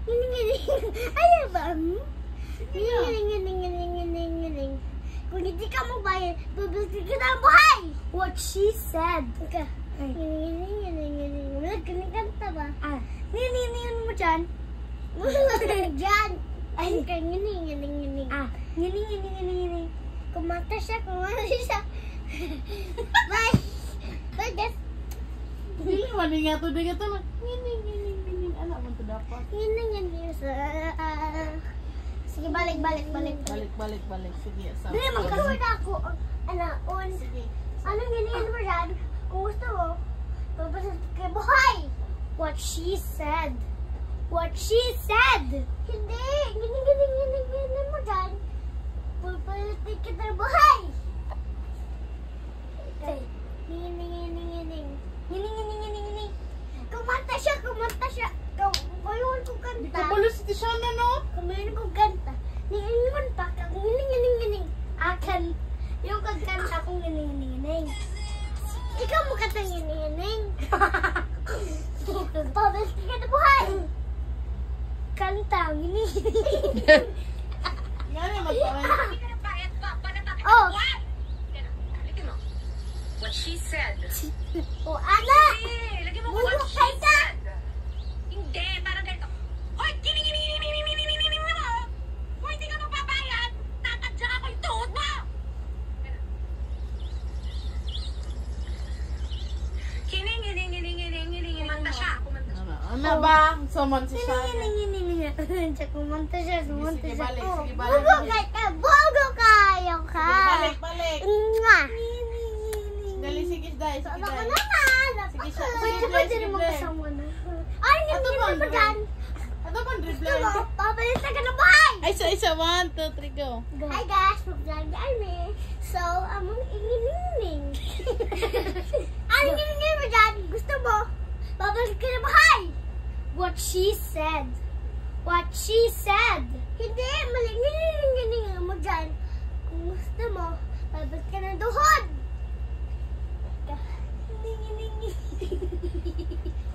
Ayaw ba? Ngining. Kung hindi ka magbayad, bubulti ka ng buhay! What she said. Okay. Ngining. Kanta ba? Ngining mo dyan. Diyan. Ay, ngining. Ngining. Kumanta siya. Bye, guys. Hindi man nga to na. Ngining. Anak mo to dapat. Ngining. Sige, balik. Balik. Sige, sa. Dili, magkasuwad ako. Sige. Anong ganyan mo dyan? Kung gusto mo, papasok kay buhay! What she said. Hindi! Ganyan mo dyan. Papasok kita ng buhay! Okay. Ngining. Kumanta siya. Kamayroon kong Di kanta. ka pala si Tishana, no? Kamayroon kong kanta. Ningingon pa. Ngining. Akan. Yung kagkanta kong ngining. Ikaw mo kanta ngining. Papasok ka ng buhay! Kanta. Ngining. Nga na, magpawin. Oh! What she said. Oh, anak! Lagi mo Bulok what she kayo ka! said. Hindi, parang ganito. Hoy, kining mo! Hoy, hindi ka magbabayad! Tatadya ako yung tuhod mo! Kining. Kumanta siya. Ano ba? Summon si Shana. Kumanta siya. Sige, balik. Bogo kayo ka! Balik. Nga! Dali, sige, dai. Ano ka naman? Sige, siya. Pwede Sige, ba sige, din magkasama na? Ay, ngining mo dyan! Ano ba, Gusto dribble? mo, papalit ka ng buhay! Ay, isa. 1, 2, 3, go. Hi guys, mag-vlog kami. So, among ingining. Ano ngining mo dyan? Gusto mo? Babalik ka ng buhay! What she said. Hindi, mali. Ngining mo dyan. Kung gusto mo, babalik ka ng duhod!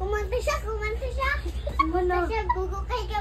Kumanta siya. Ano? Kasi bugo kay ka